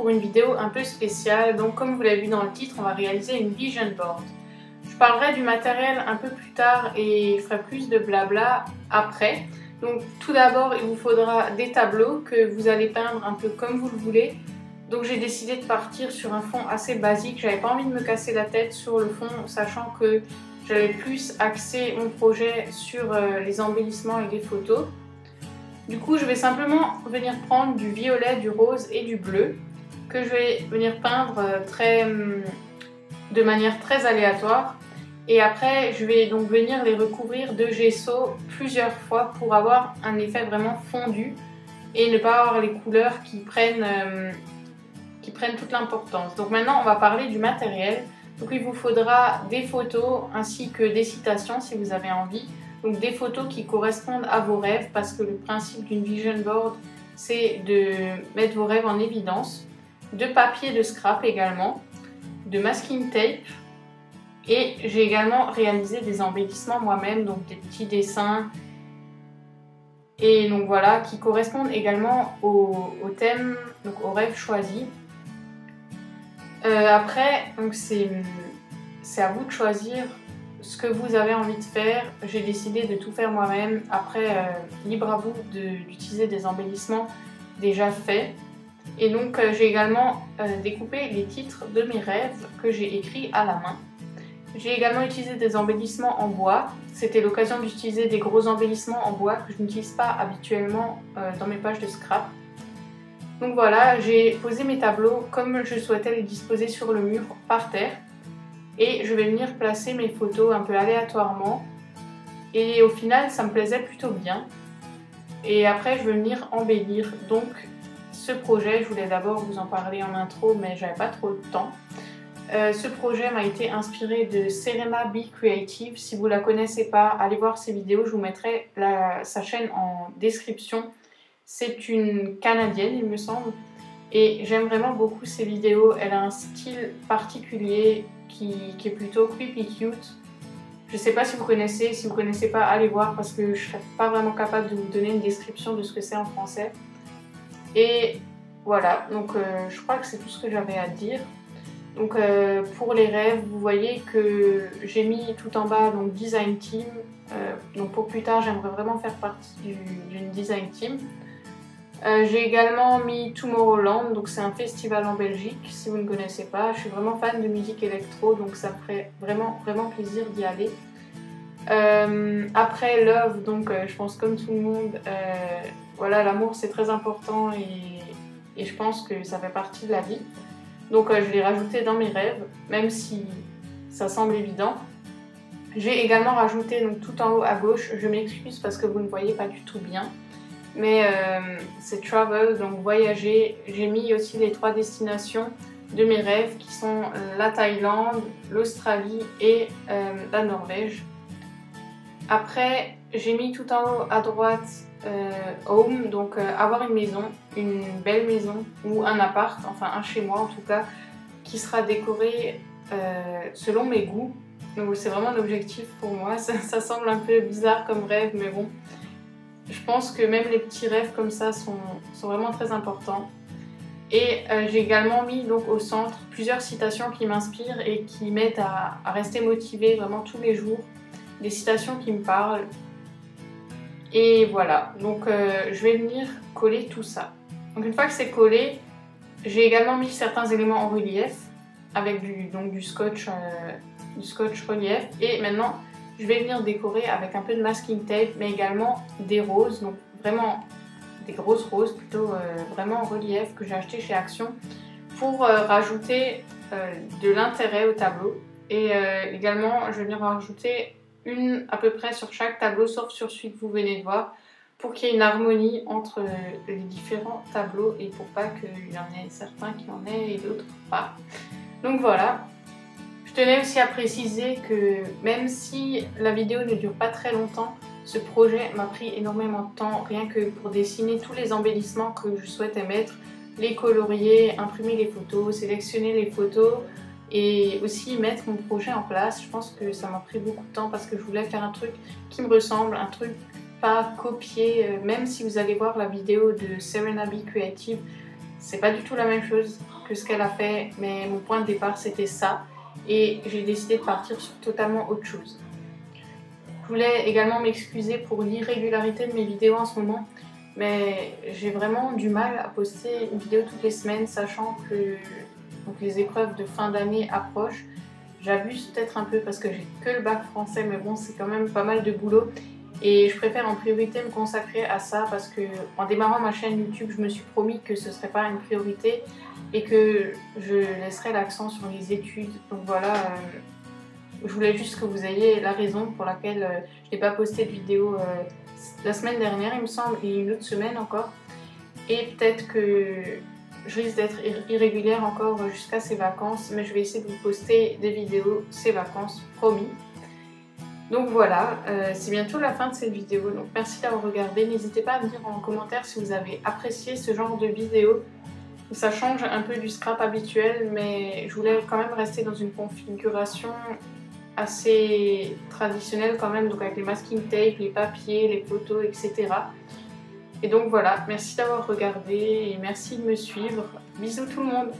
pour une vidéo un peu spéciale. Donc comme vous l'avez vu dans le titre, on va réaliser une vision board. Je parlerai du matériel un peu plus tard et je ferai plus de blabla après. Donc tout d'abord, il vous faudra des tableaux que vous allez peindre un peu comme vous le voulez. Donc j'ai décidé de partir sur un fond assez basique. J'avais pas envie de me casser la tête sur le fond, sachant que j'avais plus axé mon projet sur les embellissements et les photos. Du coup, je vais simplement venir prendre du violet, du rose et du bleu que je vais venir peindre de manière très aléatoire. Et après, je vais donc venir les recouvrir de gesso plusieurs fois pour avoir un effet vraiment fondu et ne pas avoir les couleurs qui prennent toute l'importance. Donc maintenant, on va parler du matériel. Donc il vous faudra des photos ainsi que des citations si vous avez envie. Donc des photos qui correspondent à vos rêves parce que le principe d'une vision board, c'est de mettre vos rêves en évidence. De papier de scrap également, de masking tape. Et j'ai également réalisé des embellissements moi-même, donc des petits dessins. Et donc voilà, qui correspondent également au thème, donc au rêve choisi. Après, c'est à vous de choisir ce que vous avez envie de faire. J'ai décidé de tout faire moi-même. Après, libre à vous d'utiliser des embellissements déjà faits. Et donc, j'ai également découpé les titres de mes rêves que j'ai écrits à la main. J'ai également utilisé des embellissements en bois. C'était l'occasion d'utiliser des gros embellissements en bois que je n'utilise pas habituellement dans mes pages de scrap. Donc voilà, j'ai posé mes tableaux comme je souhaitais les disposer sur le mur par terre. Et je vais venir placer mes photos un peu aléatoirement. Et au final, ça me plaisait plutôt bien. Et après, je vais venir embellir. Donc ce projet, je voulais d'abord vous en parler en intro, mais j'avais pas trop le temps. Ce projet m'a été inspiré de Serena B Creative. Si vous la connaissez pas, allez voir ses vidéos, je vous mettrai sa chaîne en description. C'est une Canadienne, il me semble, et j'aime vraiment beaucoup ses vidéos. Elle a un style particulier qui est plutôt creepy cute. Je sais pas si vous connaissez, si vous connaissez pas, allez voir parce que je serais pas vraiment capable de vous donner une description de ce que c'est en français. Et voilà, donc je crois que c'est tout ce que j'avais à dire. Donc pour les rêves, vous voyez que j'ai mis tout en bas donc design team. Donc pour plus tard, j'aimerais vraiment faire partie d'une design team. J'ai également mis Tomorrowland, donc c'est un festival en Belgique. Si vous ne connaissez pas, je suis vraiment fan de musique électro, donc ça me ferait vraiment plaisir d'y aller. Après Love, donc je pense comme tout le monde, voilà, l'amour c'est très important et je pense que ça fait partie de la vie. Donc je l'ai rajouté dans mes rêves, même si ça semble évident. J'ai également rajouté donc, tout en haut à gauche, je m'excuse parce que vous ne voyez pas du tout bien, mais c'est travel, donc voyager. J'ai mis aussi les 3 destinations de mes rêves qui sont la Thaïlande, l'Australie et la Norvège. Après, j'ai mis tout en haut à droite home, donc avoir une maison, une belle maison ou un appart, enfin un chez moi en tout cas, qui sera décoré selon mes goûts. Donc c'est vraiment un objectif pour moi. Ça semble un peu bizarre comme rêve, mais bon, je pense que même les petits rêves comme ça sont vraiment très importants. Et j'ai également mis donc au centre plusieurs citations qui m'inspirent et qui m'aident à rester motivée vraiment tous les jours. Des citations qui me parlent. Et voilà, donc je vais venir coller tout ça. Donc une fois que c'est collé, j'ai également mis certains éléments en relief avec du scotch relief. Et maintenant, je vais venir décorer avec un peu de masking tape, mais également des roses, donc vraiment des grosses roses, plutôt vraiment en relief que j'ai acheté chez Action pour rajouter de l'intérêt au tableau. Et également, je vais venir rajouter une à peu près sur chaque tableau, sauf sur celui que vous venez de voir, pour qu'il y ait une harmonie entre les différents tableaux et pour pas qu'il y en ait certains qui en aient et d'autres pas. Donc voilà. Je tenais aussi à préciser que même si la vidéo ne dure pas très longtemps, ce projet m'a pris énormément de temps, rien que pour dessiner tous les embellissements que je souhaitais mettre, les colorier, imprimer les photos, sélectionner les photos, et aussi mettre mon projet en place. Je pense que ça m'a pris beaucoup de temps parce que je voulais faire un truc qui me ressemble, un truc pas copié. Même si vous allez voir la vidéo de Serena B Creative, c'est pas du tout la même chose. que ce qu'elle a fait, mais mon point de départ c'était ça et j'ai décidé de partir sur totalement autre chose. Je voulais également m'excuser pour l'irrégularité de mes vidéos en ce moment, mais j'ai vraiment du mal à poster une vidéo toutes les semaines, sachant que les épreuves de fin d'année approchent. J'abuse peut-être un peu parce que j'ai que le bac français, mais bon, c'est quand même pas mal de boulot. Et je préfère en priorité me consacrer à ça parce que en démarrant ma chaîne YouTube, je me suis promis que ce ne serait pas une priorité et que je laisserais l'accent sur les études. Donc voilà, je voulais juste que vous ayez la raison pour laquelle je n'ai pas posté de vidéo la semaine dernière, il me semble, et une autre semaine encore. Et peut-être que je risque d'être irrégulière encore jusqu'à ces vacances, mais je vais essayer de vous poster des vidéos ces vacances, promis. Donc voilà, c'est bientôt la fin de cette vidéo, donc merci d'avoir regardé. N'hésitez pas à me dire en commentaire si vous avez apprécié ce genre de vidéo. Ça change un peu du scrap habituel, mais je voulais quand même rester dans une configuration assez traditionnelle quand même, donc avec les masking tape, les papiers, les photos, etc. Et donc voilà, merci d'avoir regardé et merci de me suivre. Bisous tout le monde!